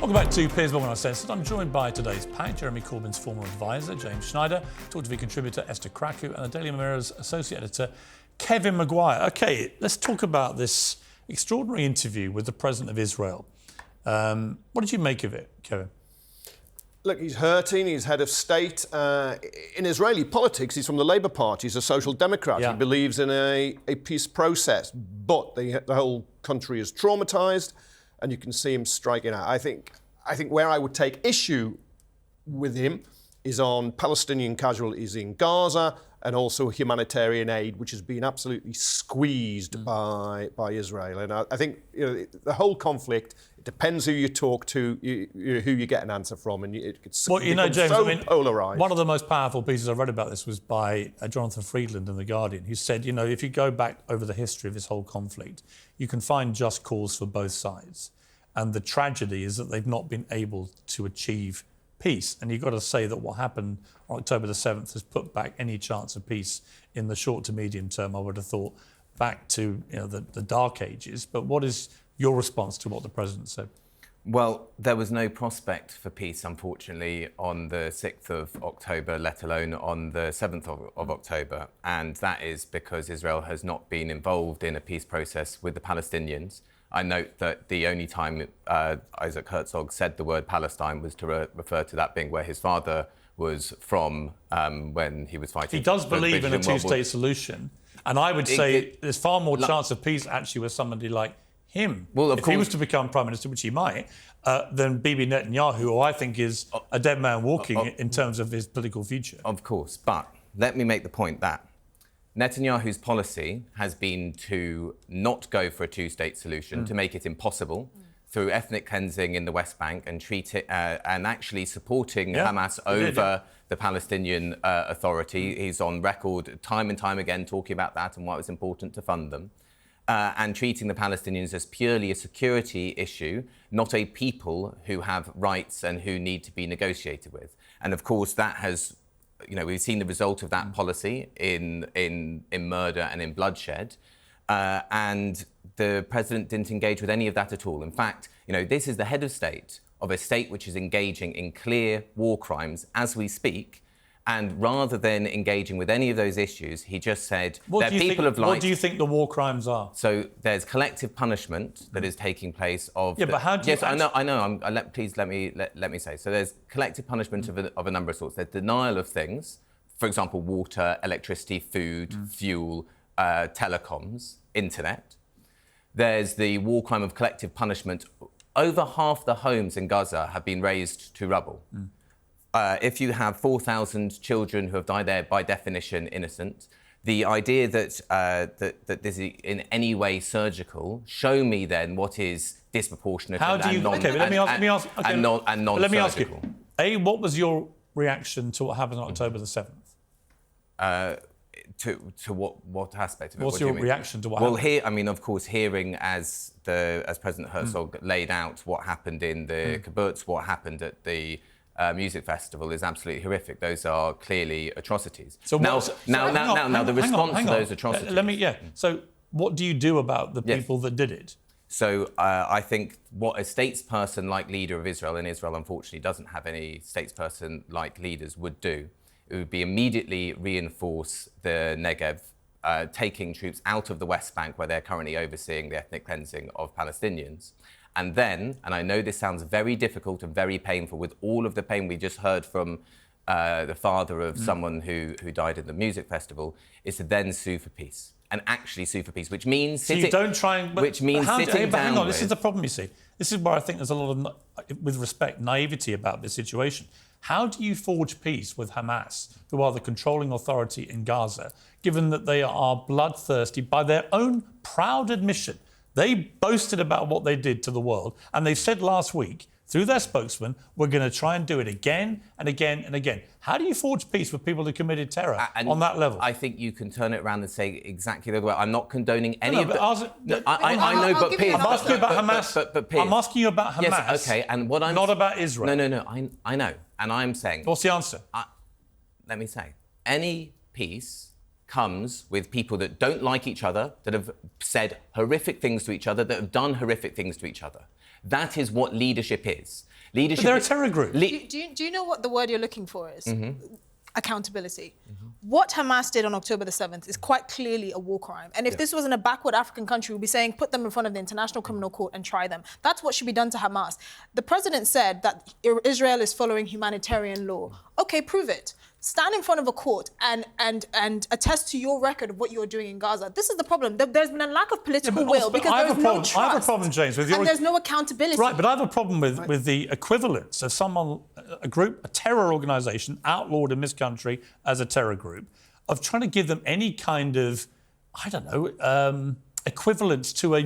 Welcome back to Piers Morgan Uncensored. I'm joined by today's pack, Jeremy Corbyn's former advisor, James Schneider, TalkTV contributor Esther Krakue, and the Daily Mirror's associate editor, Kevin Maguire. OK, let's talk about this extraordinary interview with the President of Israel. What did you make of it, Kevin? Look, he's hurting. He's head of state. In Israeli politics, he's from the Labour Party. He's a social democrat. Yeah. He believes in a peace process. But the whole country is traumatised, and you can see him striking out. I think where I would take issue with him is on Palestinian casualties in Gaza and also humanitarian aid, which has been absolutely squeezed by Israel. And I think the whole conflict, it depends who you talk to, who you get an answer from, and it's James, so polarised. One of the most powerful pieces I read about this was by Jonathan Friedland in The Guardian, who said, if you go back over the history of this whole conflict, you can find just cause for both sides. And the tragedy is that they've not been able to achieve peace. And you've got to say that what happened on October the 7th has put back any chance of peace in the short to medium term, I would have thought, back to the dark ages. But what is your response to what the President said? Well, there was no prospect for peace, unfortunately, on the 6th of October, let alone on the 7th of October. And that is because Israel has not been involved in a peace process with the Palestinians. I note that the only time Isaac Herzog said the word Palestine was to refer to that being where his father was from when he was fighting. He does believe in a two-state solution. And I would say there's far more chance of peace actually with somebody like him. Well, of if course, he was to become Prime Minister, which he might, than Bibi Netanyahu, who I think is a dead man walking in terms of his political future. Of course. But let me make the point that Netanyahu's policy has been to not go for a two-state solution, to make it impossible through ethnic cleansing in the West Bank and treat it and actually supporting Hamas over the Palestinian Authority. He's on record time and time again talking about that and why it was important to fund them. And treating the Palestinians as purely a security issue, not a people who have rights and who need to be negotiated with. And of course, that has, we've seen the result of that policy in murder and in bloodshed. And the President didn't engage with any of that at all. In fact, this is the head of state of a state which is engaging in clear war crimes as we speak. And rather than engaging with any of those issues, he just said that people of light... What do you think the war crimes are? So there's collective punishment that is taking place of... Yeah, but how do you... Yes, I know. Please let me say. So there's collective punishment of a number of sorts. There's denial of things, for example, water, electricity, food, fuel, telecoms, internet. There's the war crime of collective punishment. Over half the homes in Gaza have been razed to rubble. If you have 4,000 children who have died there, by definition, innocent, the idea that that this is in any way surgical, show me then what is disproportionate and non-surgical. Let me ask you, A, what was your reaction to what happened on October the 7th? To what aspect of it? What's your reaction to what happened? Well, of course, hearing as President Herzog laid out what happened in the kibbutz, what happened at the music festival is absolutely horrific. Those are clearly atrocities. So now the response to those atrocities. So what do you do about the people that did it? So I think what a statesperson-like leader of Israel, and Israel unfortunately doesn't have any statesperson-like leaders, would do, it would be immediately reinforce the Negev, taking troops out of the West Bank where they're currently overseeing the ethnic cleansing of Palestinians. And then, and I know this sounds very difficult and very painful, with all of the pain we just heard from the father of someone who died at the music festival, is to then sue for peace. And actually sue for peace, which means sitting down. Hang on, this is the problem, you see. This is where I think there's a lot of, with respect, naivety about this situation. How do you forge peace with Hamas, who are the controlling authority in Gaza, given that they are bloodthirsty by their own proud admission? They boasted about what they did to the world, and they said last week, through their spokesman, we're going to try and do it again and again and again. How do you forge peace with people who committed terror on that level? I think you can turn it around and say exactly the other way. I'm not condoning any of that. I know, but Piers... I'm asking you about Hamas. But Piers, I'm asking you about Hamas. Yes, OK, and what I'm... Not about Israel. No, I know. And I'm saying... What's the answer? Let me say, any peace comes with people that don't like each other, that have said horrific things to each other, that have done horrific things to each other. That is what leadership is. But they're a terror group. Do you know what the word you're looking for is? Accountability. What Hamas did on October the 7th is quite clearly a war crime. And if this was in a backward African country, we'd be saying, put them in front of the International Criminal Court and try them. That's what should be done to Hamas. The president said that Israel is following humanitarian law. Okay, prove it. Stand in front of a court and attest to your record of what you're doing in Gaza. This is the problem. There's been a lack of political will because there's no trust. I have a problem, James, with your... And there's no accountability. Right, but I have a problem with the equivalence of someone, a group, a terror organisation outlawed in this country as a terror group, of trying to give them any kind of, I don't know, equivalence to a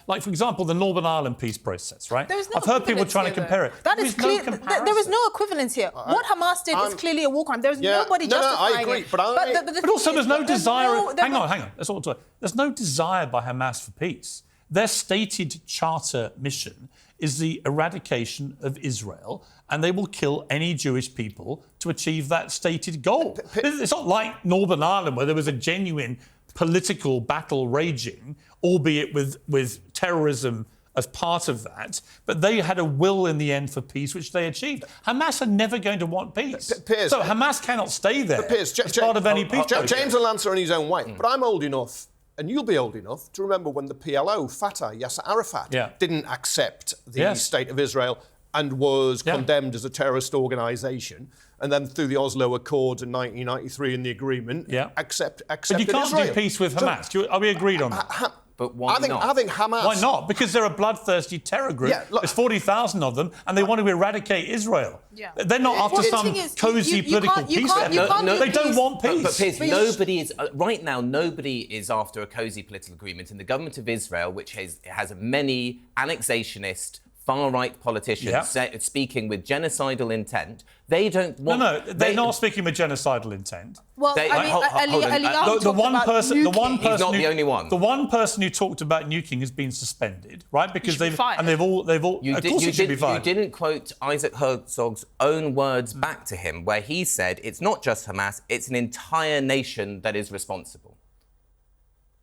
like for example the Northern Ireland peace process, right? I've heard people trying to compare it. That is clear. There is no equivalence here. What Hamas did is clearly a war crime. There's nobody justifying I agree, it. But also there's no desire. Hang on. That's all. There's no desire by Hamas for peace. Their stated charter mission is the eradication of Israel, and they will kill any Jewish people to achieve that stated goal. It's not like Northern Ireland where there was a genuine political battle raging, albeit with terrorism as part of that, but they had a will in the end for peace, which they achieved. Hamas are never going to want peace. Piers, so Hamas cannot stay there as part of any peace process. James will answer in his own way, but I'm old enough, and you'll be old enough, to remember when the PLO, Fatah, Yasser Arafat, didn't accept the State of Israel and was condemned as a terrorist organisation, and then through the Oslo Accords in 1993 and the agreement, accepted But you can't Israel. do peace with Hamas. Are we agreed on that? But why not? I think Hamas... Why not? Because they're a bloodthirsty terror group. There's 40,000 of them, and they want to eradicate Israel. They're not after some cosy political peace. They don't want peace. But Piers, nobody is... right now, nobody is after a cosy political agreement. And the government of Israel, which has many annexationist, far-right politicians speaking with genocidal intent, they don't want... No, they're not speaking with genocidal intent. Well, the one person... He's not the only one. The one person who talked about nuking has been suspended, right? Because they've all... Of course he should be fired. You didn't quote Isaac Herzog's own words back to him, where he said, it's not just Hamas, it's an entire nation that is responsible.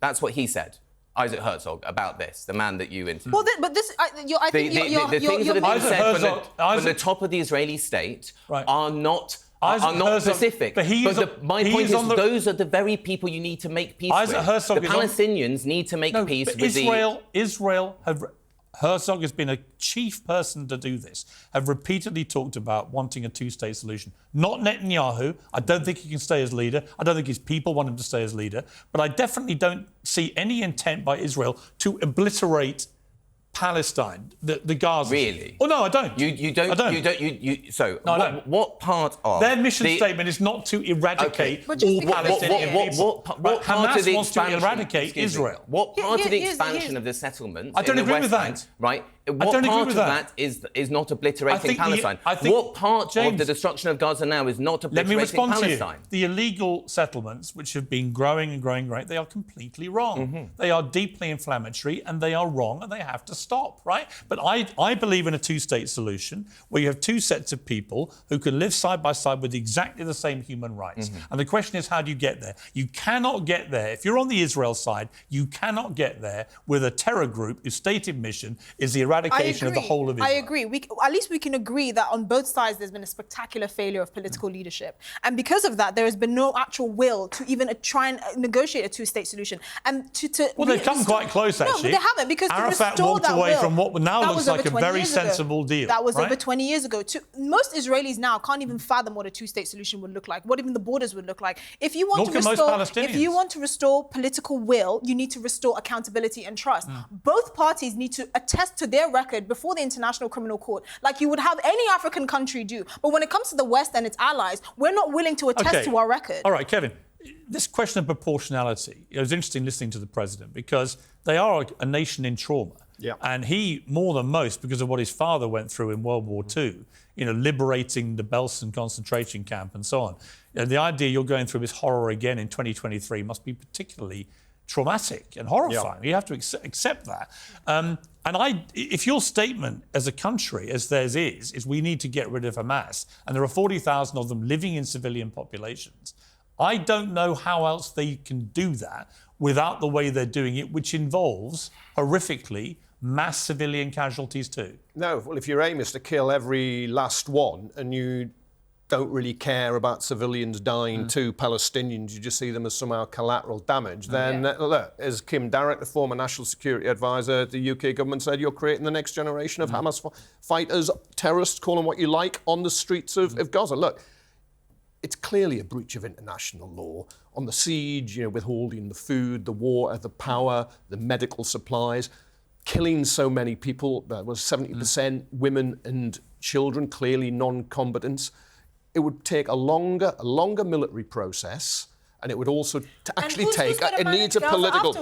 That's what he said. Isaac Herzog, about this, the man that you interviewed. Well, but this, I think the things that have been said from the top of the Israeli state are not specific. But my point is, those are the very people you need to make peace with. The Palestinians need to make peace with Herzog has been a chief person to do this, have repeatedly talked about wanting a two-state solution. Not Netanyahu. I don't think he can stay as leader. I don't think his people want him to stay as leader. But I definitely don't see any intent by Israel to obliterate Palestine, the Gaza. Really? Oh, no, I don't. You don't. So, what part of... Their mission statement is not to eradicate all Palestinian people. Hamas wants to eradicate Israel. What part of the expansion of the settlements I don't agree with that. Right? What part of that is not obliterating Palestine? What part of the destruction of Gaza now is not obliterating Palestine? Let me respond to you. The illegal settlements, which have been growing and growing, they are completely wrong. They are deeply inflammatory, and they are wrong, and they have to stop, right? But I believe in a two-state solution where you have two sets of people who can live side by side with exactly the same human rights. And the question is, how do you get there? You cannot get there. If you're on the Israel side, you cannot get there with a terror group whose stated mission is the eradication of the whole of Israel. I agree. At least we can agree that on both sides there's been a spectacular failure of political leadership. And because of that, there has been no actual will to even try and negotiate a two-state solution. And they've come quite close, actually. No, but they haven't, because Arafat walked away from what now looks like a very sensible deal. That was over 20 years ago. most Israelis now can't even fathom what a two-state solution would look like, what even the borders would look like. If you want to restore political will, you need to restore accountability and trust. Both parties need to attest to their record before the International Criminal Court, like you would have any African country do. But when it comes to the West and its allies, we're not willing to attest to our record. All right, Kevin, this question of proportionality, it was interesting listening to the president, because they are a nation in trauma. And he, more than most, because of what his father went through in World War II, liberating the Belsen concentration camp and so on. The idea you're going through this horror again in 2023 must be particularly traumatic and horrifying. You have to accept that. If your statement as a country, as theirs is we need to get rid of Hamas, and there are 40,000 of them living in civilian populations, I don't know how else they can do that without the way they're doing it, which involves, horrifically, mass civilian casualties too? No, well, if your aim is to kill every last one and you don't really care about civilians dying to Palestinians, you just see them as somehow collateral damage, then look, as Kim Darroch, the former National Security Advisor, the UK government said, you're creating the next generation of Hamas fighters, terrorists, call them what you like, on the streets of Gaza. Look, it's clearly a breach of international law. On the siege, withholding the food, the water, the power, the medical supplies, killing so many people, that was 70% women and children, clearly non-combatants. It would take a longer military process, and it would also actually take. It needs a political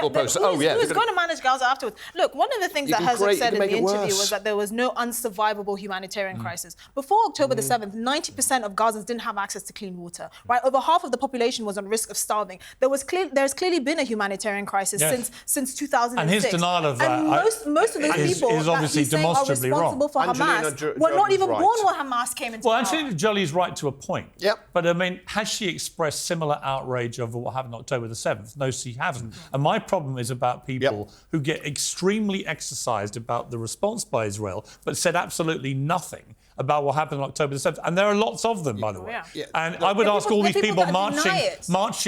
process. Who's going to manage Gaza afterwards? Look, one of the things that Herzog said in the interview was that there was no unsurvivable humanitarian crisis. Before October the 7th, 90% of Gazans didn't have access to clean water. Right, over half of the population was on risk of starving. There's clearly been a humanitarian crisis since 2006. And his denial of that, and most of the people is obviously that are responsible for Hamas were not even born when Hamas came into power. Well, Angelina Jolie's right to a point. Yep. But I mean, has she expressed similar outrage over what happened on October the 7th? No, she hasn't. And my problem is about people who get extremely exercised about the response by Israel, but said absolutely nothing about what happened on October the 7th. And there are lots of them, by the way. And I would ask all these people marching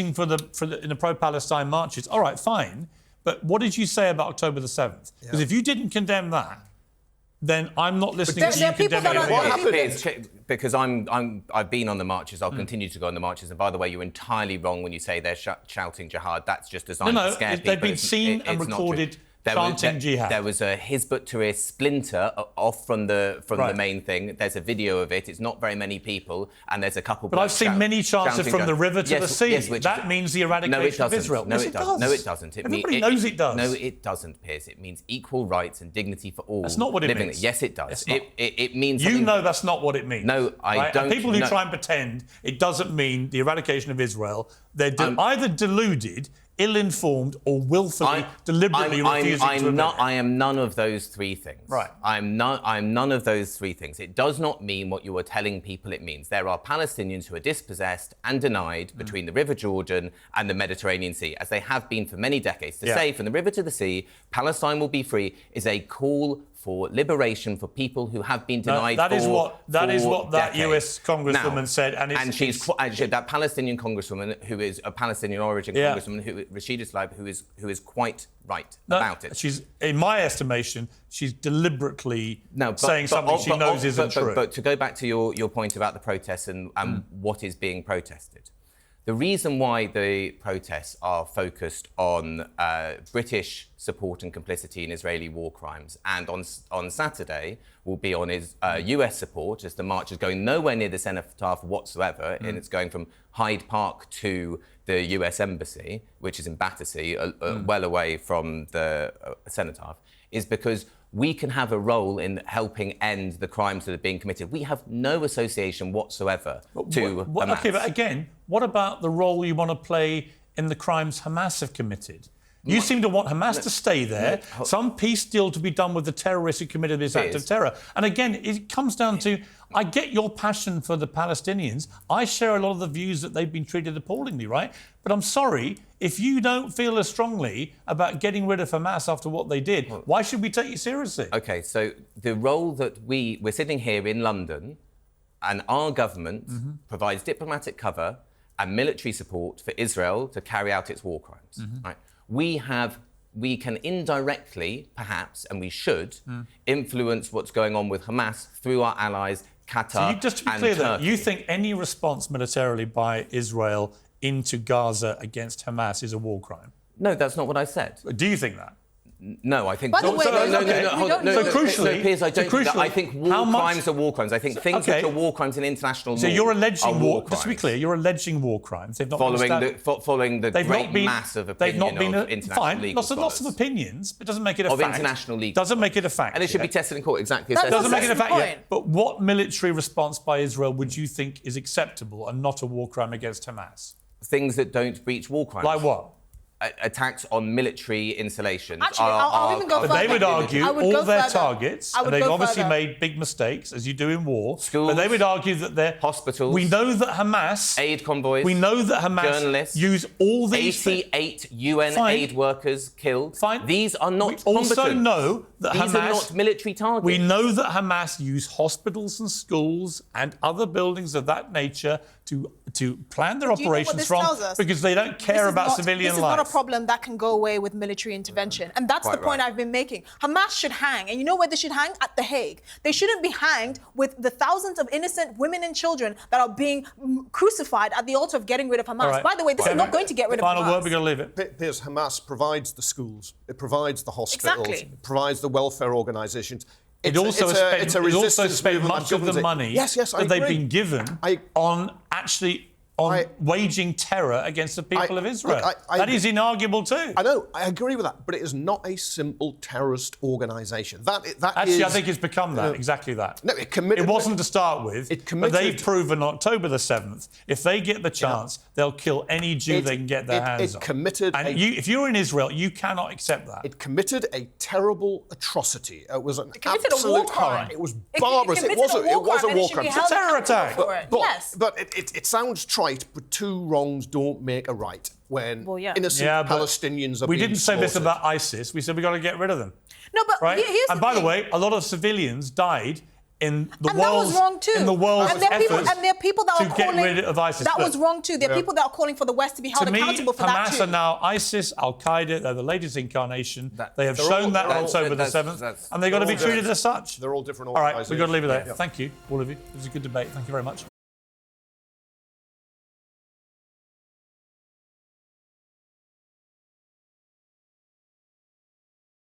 in the pro-Palestine marches, all right, fine, but what did you say about October the 7th? Because if you didn't condemn that, then I'm not listening to you condemning what happened. Because I've been on the marches, I'll continue to go on the marches. And by the way, you're entirely wrong when you say they're shouting jihad. That's just designed to scare people. They've been seen and recorded chanting jihad. There was a Hizb ut-Tahrir splinter off from the main thing. There's a video of it. It's not very many people, and there's a couple. But I've seen many chanted from the river to the sea. that means the eradication of Israel. No, it doesn't. No, it doesn't. Everybody knows it does. No, it doesn't, Piers. It means equal rights and dignity for all. That's not what it means. Yes, it does. It means. You know that's not what it means. No, I don't. And people who try and pretend it doesn't mean the eradication of Israel, they're either deluded, ill-informed, or willfully, deliberately refusing to admit it. I am none of those three things. Right. I'm none of those three things. It does not mean what you are telling people it means. There are Palestinians who are dispossessed and denied between the River Jordan and the Mediterranean Sea, as they have been for many decades. To say from the river to the sea, Palestine will be free is a call for liberation for people who have been denied that is what that decades. US congresswoman said, and she's that Palestinian congresswoman who is a Palestinian origin congresswoman, Rashida Tlaib, who is quite right about it. She's, in my estimation, she's deliberately saying something she knows isn't true. But to go back to your point about the protests and what is being protested. The reason why the protests are focused on British support and complicity in Israeli war crimes, and on Saturday will be on US support, as the march is going nowhere near the cenotaph whatsoever, and it's going from Hyde Park to the US Embassy, which is in Battersea, well away from the cenotaph, is because we can have a role in helping end the crimes that are being committed. We have no association whatsoever to Hamas. Okay, but again, what about the role you want to play in the crimes Hamas have committed? You seem to want Hamas to stay there, some peace deal to be done with the terrorists who committed this act of terror. And again, it comes down to, I get your passion for the Palestinians. I share a lot of the views that they've been treated appallingly, right? But I'm sorry, if you don't feel as strongly about getting rid of Hamas after what they did, why should we take you seriously? OK, so the role that we're sitting here in London, and our government provides diplomatic cover and military support for Israel to carry out its war crimes, right? We can indirectly, perhaps, and we should, influence what's going on with Hamas through our allies, Qatar and just to be clear, Turkey. You think any response militarily by Israel into Gaza against Hamas is a war crime? No, that's not what I said. Do you think that? No, I think... By the way, crucially... Piers, I don't think that. I think war crimes are war crimes. I think things which are war crimes in international law. So you're alleging war crimes. Just to be clear, you're alleging war crimes. They've not following the great mass of opinion of international legal scholars. Lots of opinions, but it doesn't make it a fact. Of international legal. Doesn't make it a fact. And it should be tested in court, exactly. That doesn't make it a fact yet. But what military response by Israel would you think is acceptable and not a war crime against Hamas? Things that don't breach war crimes. Like what? attacks on military installations. Actually, I'll even go But further. they would argue all their further. targets, I would and they've go obviously further. made big mistakes, as you do in war. Schools, but they would argue that they're hospitals. We know that Hamas, aid convoys. we know that Hamas journalists, use all these 88 UN Fine. aid workers killed. Fine. These are not We also combatants. know that These Hamas are not military targets. We know that Hamas use hospitals and schools and other buildings of that nature to plan their Do you know what operations this from tells us? because they don't care about civilian This is life. not a problem that can go away with military intervention. And that's Quite the point right. I've been making. Hamas should hang. And you know where they should hang? At The Hague. They shouldn't be hanged with the thousands of innocent women and children that are being crucified at the altar of getting rid of Hamas. All right. By the way, this is not going to get rid of Final Hamas. word, we're going to leave it. Piers, Hamas provides the schools, it provides the hospitals, Exactly. it provides the welfare organisations. It also resistance spent movement much that of the governs it. money I that they've agree. been given on waging terror against the people of Israel. Look, that is inarguable too. I know, I agree with that, but it is not a simple terrorist organisation. Actually, I think it's become that, exactly that. No, it committed. It wasn't to start with, It but committed- they've proven on October the 7th, if they get the chance, they'll kill any Jew they can get their hands on. It committed. And if you're in Israel, you cannot accept that. It committed a terrible atrocity. It was an committed a war absolute crime. horror. It was barbarous. It committed was a war and it should crime. be It's a held terror accountable attack. for it. Yes. But it sounds trite, but two wrongs don't make a right when innocent Yeah, but Palestinians are we being didn't say this slaughtered. about ISIS. We said we've got to get rid of them. No, but Right? here's And the by the thing. way, a lot of civilians died in the And that was world's wrong too. in the world's and there are efforts there are people that to are get calling rid of ISIS. That Look, was wrong too. There are people that are calling for the West to be held to me, accountable for that Hamas too. are now ISIS, Al Qaeda. They're the latest incarnation. They have they're shown all- that on they're all- October the 7th, and they've got to be all different. treated as such. They're all different All right, we've got to leave it there. organisations. Thank you, all of you. It was a good debate. Thank you very much.